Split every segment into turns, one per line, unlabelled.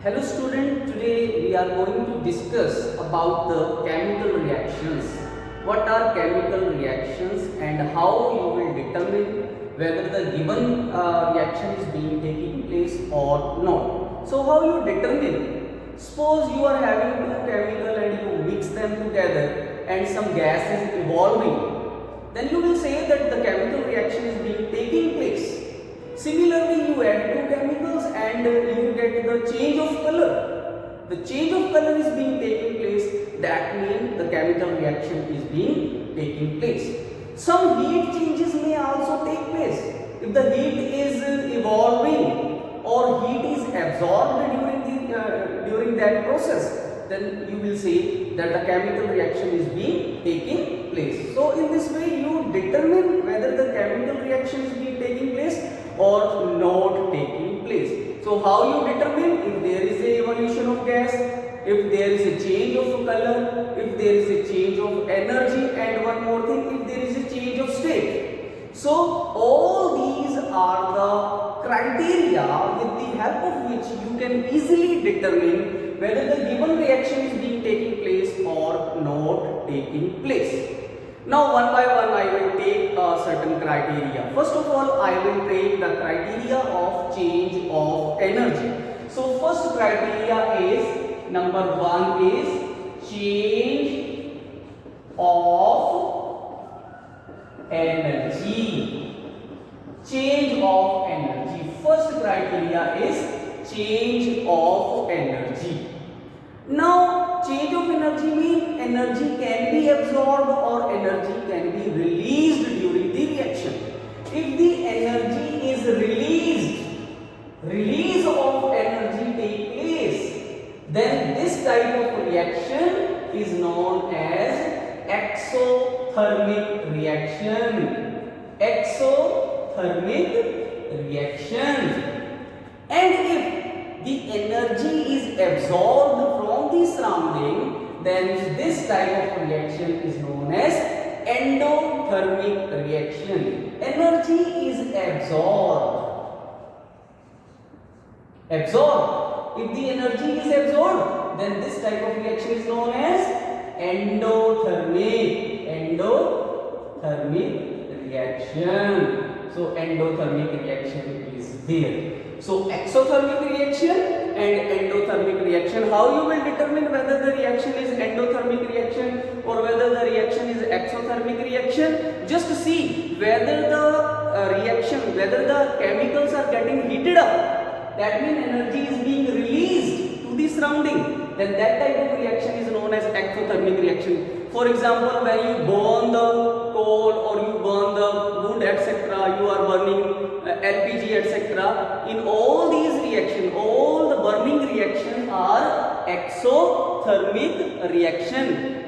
Hello student, today we are going to discuss about the chemical reactions. What are chemical reactions and how you will determine whether the given reaction is being taking place or not. So how you determine? Suppose you are having two chemical and you mix them together and some gas is evolving. Then you will say that the chemical reaction is being taking place. Similarly, you add two chemicals and you get the change of color. The change of color is being taking place. That means the chemical reaction is being taking place. Some heat changes may also take place. If the heat is evolving or heat is absorbed during that process, then you will see that the chemical reaction is being taking place. So in this way, you determine whether the chemical reaction is being taking place or not taking place. So how you determine if there is a evolution of gas, if there is a change of color, if there is a change of energy, and one more thing, if there is a change of state. So all these are the criteria with the help of which you can easily determine whether the given reaction is being taking place or not taking place. Now one by one I will take certain criteria. First of all, I will take the criteria of change of energy. So first criteria is, number one is change of energy. Change of energy. First criteria is change of energy. Now, change of energy means energy can be absorbed or energy can be released during the reaction. If the energy is release of energy take place, then this type of reaction is known as exothermic reaction. Exothermic reaction. And if the energy is absorbed from the surrounding, then this type of reaction is known as endothermic reaction. Energy is absorbed. If the energy is absorbed, then this type of reaction is known as endothermic reaction. So endothermic reaction is there. So exothermic reaction and endothermic reaction. How you will determine whether the reaction is endothermic reaction or whether the reaction is exothermic reaction? Just see whether the whether the chemicals are getting heated up. That means energy is being released to the surrounding. Then that type of reaction is known as exothermic reaction. For example, when you burn the coal or you burn the wood, etc., you are burning LPG, etc. In all these reactions, all the burning reactions are exothermic reaction.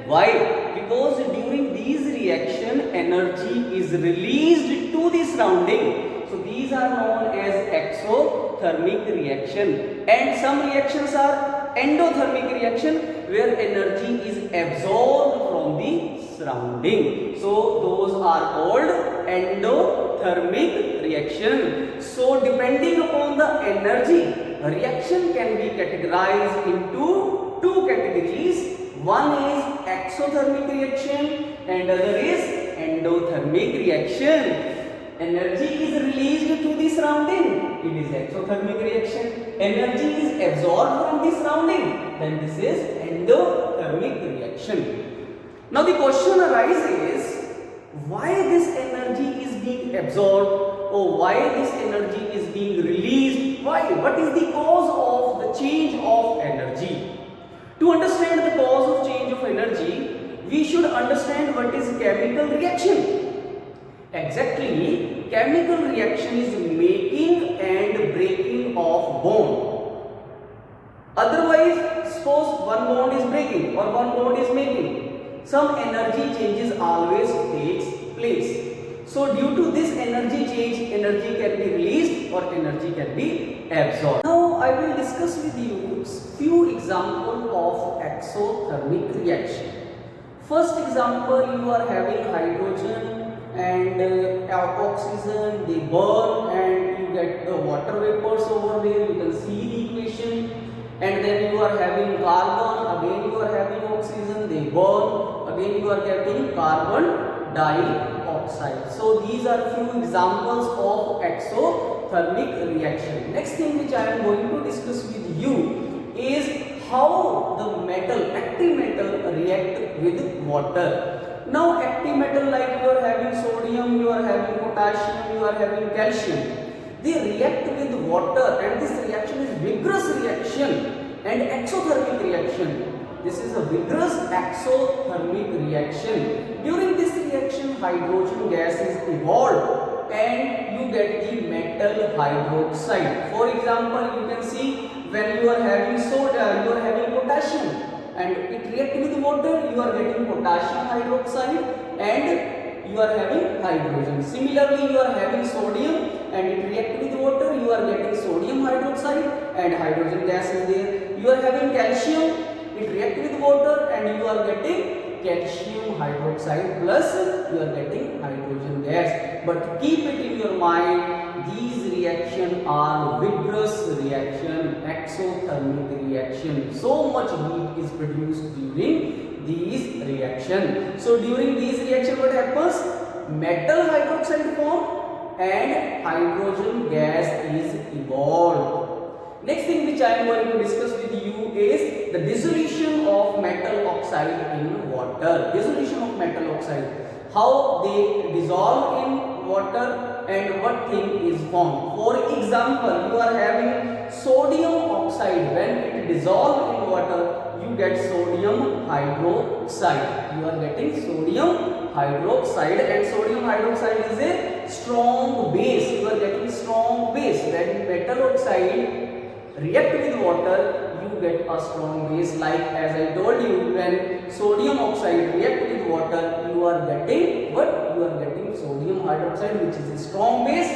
Why? Because during these reactions, energy is released to the surrounding. So these are known as exothermic reaction. And some reactions are endothermic reaction, where energy is absorbed from the surrounding. So those are called endothermic reaction. So depending upon the energy, reaction can be categorized into two categories. One is exothermic reaction and other is endothermic reaction. Energy is released to the surrounding, it is exothermic reaction. Energy is absorbed from the surrounding, then this is endothermic reaction. Now the question arises, why this energy is being absorbed or why this energy is being released? Why? What is the cause of the change of energy? To understand the cause of change of energy, we should understand what is chemical reaction. Exactly, chemical reaction is making and breaking of bond. Otherwise, suppose one bond is breaking or one bond is making, some energy changes always takes place. So due to this energy change, energy can be released or energy can be absorbed. Now I will discuss with you few examples of exothermic reaction. First example, you are having hydrogen and oxygen, they burn and you get the water vapors over there. You can see the equation. And carbon, again you are having oxygen, they burn, again you are getting carbon dioxide. So these are few examples of exothermic reaction. Next thing which I am going to discuss with you is how the metal, active metal react with water. Now active metal, like you are having sodium, you are having potassium, you are having calcium, they react with water, and this reaction is vigorous reaction and exothermic reaction. This is a vigorous exothermic reaction. During this reaction, hydrogen gas is evolved and you get the metal hydroxide. For example, you can see when you are having soda, you are having potassium and it react with water, you are getting potassium hydroxide and you are having hydrogen. Similarly, you are having sodium and it react with water, you are getting sodium hydroxide and hydrogen gas is there. You are having calcium, it react with water and you are getting calcium hydroxide plus you are getting hydrogen gas. But keep it in your mind, these reactions are vigorous reaction, exothermic reaction. So much heat is produced during these reaction. So during these reaction, what happens? Metal hydroxide form and hydrogen gas is evolved. Next thing which I am going to discuss with you is the dissolution of metal oxide in water. Dissolution of metal oxide. How they dissolve in water and what thing is formed. For example, you are having sodium oxide. When it dissolves in water, you get sodium hydroxide. You are getting sodium hydroxide, and sodium hydroxide is a strong base. You are getting strong base. When metal oxide react with water, you get a strong base. Like as I told you, when sodium oxide react with water, you are getting what? You are getting sodium hydroxide, which is a strong base.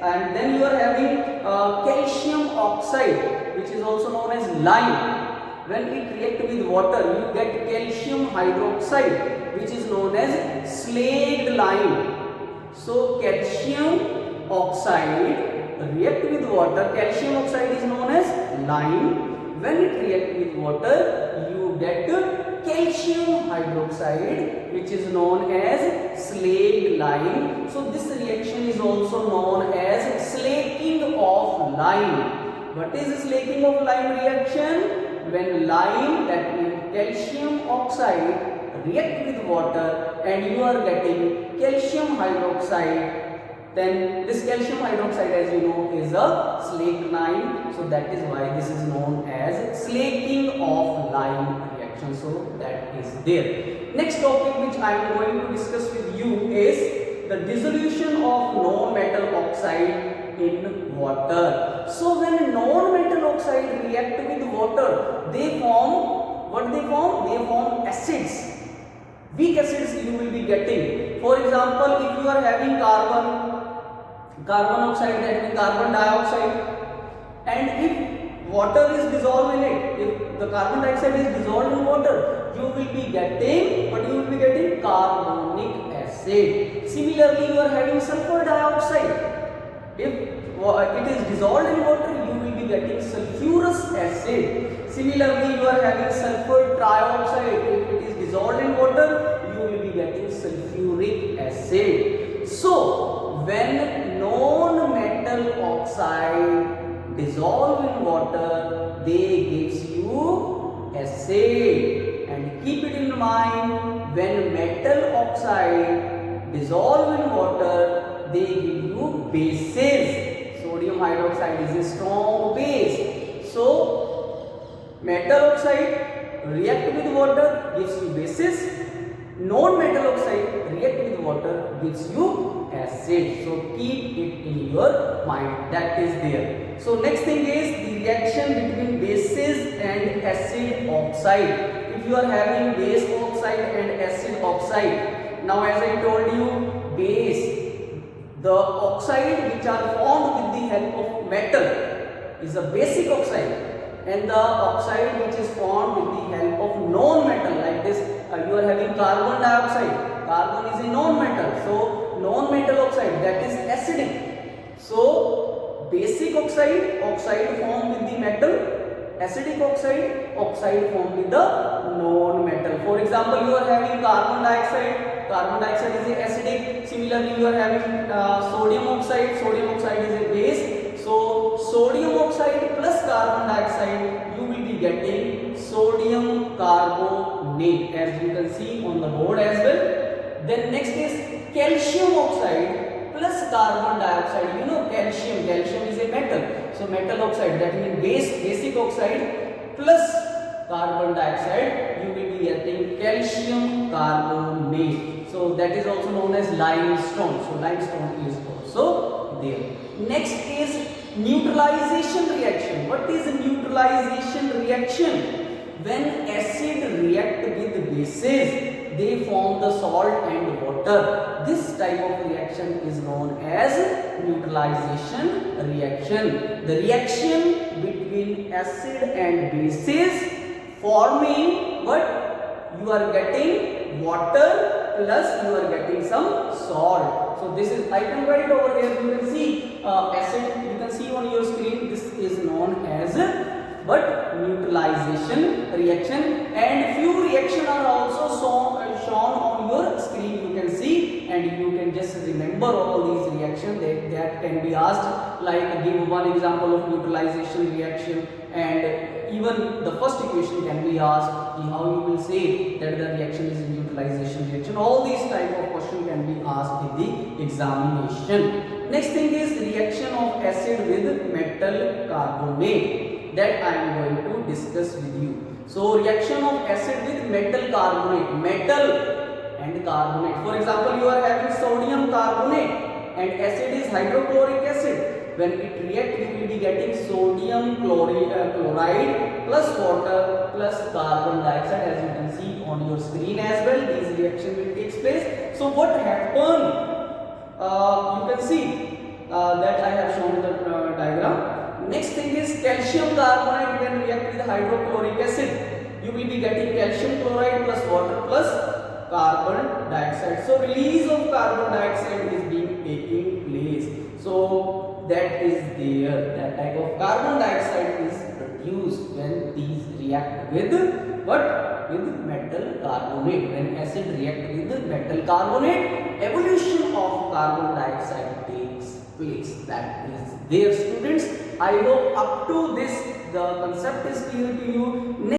And then you are having calcium oxide, which is also known as lime. When it react with water, you get calcium hydroxide, which is known as slaked lime. So calcium oxide react with water, calcium oxide is known as lime. When it react with water, you get calcium hydroxide, which is known as slaked lime. So this reaction is also known as slaking of lime. What is slaking of lime reaction? When lime, that means calcium oxide, react with water and you are getting calcium hydroxide, then this calcium hydroxide, as you know, is a slaked lime. So that is why this is known as slaking of lime reaction. So that is there. Next topic which I am going to discuss with you is the dissolution of non-metal oxide in water. So when non-metal oxide react with water, they form what? They form acids. Weak acids you will be getting. For example, if you are having carbon oxide, that means carbon dioxide, and if water is dissolved in it, if the carbon dioxide is dissolved in water, you will be getting what? You will be getting carbonic acid. Similarly, you are having sulfur dioxide. If it is dissolved in water, you will be getting sulfurous acid. Similarly, you are having sulfur trioxide. If it is dissolved in water, you will be getting sulfuric acid. So when non-metal oxide dissolve in water, they gives you acid. And keep it in mind, when metal oxide dissolve in water, they give you bases. Sodium hydroxide is a strong base. So metal oxide react with water, gives you bases. Non-metal oxide react with water, gives you acid. So keep it in your mind, that is there. So next thing is the reaction between bases and acid oxide. If you are having base oxide and acid oxide, now as I told you, base, the oxide which are formed with the help of metal is a basic oxide, and the oxide which is formed with the help of non-metal, like this, you are having carbon dioxide. Carbon is a non-metal, so non-metal oxide, that is acidic. So basic oxide formed with the metal, acidic oxide, oxide formed with the non-metal. For example, you are having carbon dioxide. Carbon dioxide is a acidic. Similarly, you are having sodium oxide. Sodium oxide is a base. So sodium oxide plus carbon dioxide, you will be getting sodium carbonate, as you can see on the board as well. Then next is calcium oxide plus carbon dioxide. You know calcium is a metal. So metal oxide, that means basic oxide plus carbon dioxide, you will be getting calcium carbonate. So that is also known as limestone. So limestone is also there. Next is neutralization reaction. What is a neutralization reaction? When acid react with bases, they form the salt and water. This type of reaction is known as neutralization reaction. The reaction between acid and bases forming what? You are getting water plus you are getting some salt. So this is, I can write over here, you can see acid, you can see on your screen, this is known as but neutralization reaction, and few reactions are also shown on your screen, you can see, and you can just remember all these reactions that can be asked, like give one example of neutralization reaction, and even the first equation can be asked, how you will say that the reaction is a neutralization reaction. All these type of question can be asked in the examination. Next thing is reaction of acid with metal carbonate, that I am going to discuss with you. So reaction of acid with metal carbonate, metal and carbonate. For example, you are having sodium carbonate and acid is hydrochloric acid. When it react, you will be getting sodium chloride plus water plus carbon dioxide, as you can see on your screen as well. These reaction will take place. So what happened? You can see that I have shown the diagram. Next thing is calcium carbonate when react with hydrochloric acid. You will be getting calcium chloride plus water plus carbon dioxide. So release of carbon dioxide is being taking place. So that is there. That type of carbon dioxide is produced when these react with what? With metal carbonate. When acid react with metal carbonate, evolution of carbon dioxide takes place. That is there, students. I hope up to this the concept is clear to you.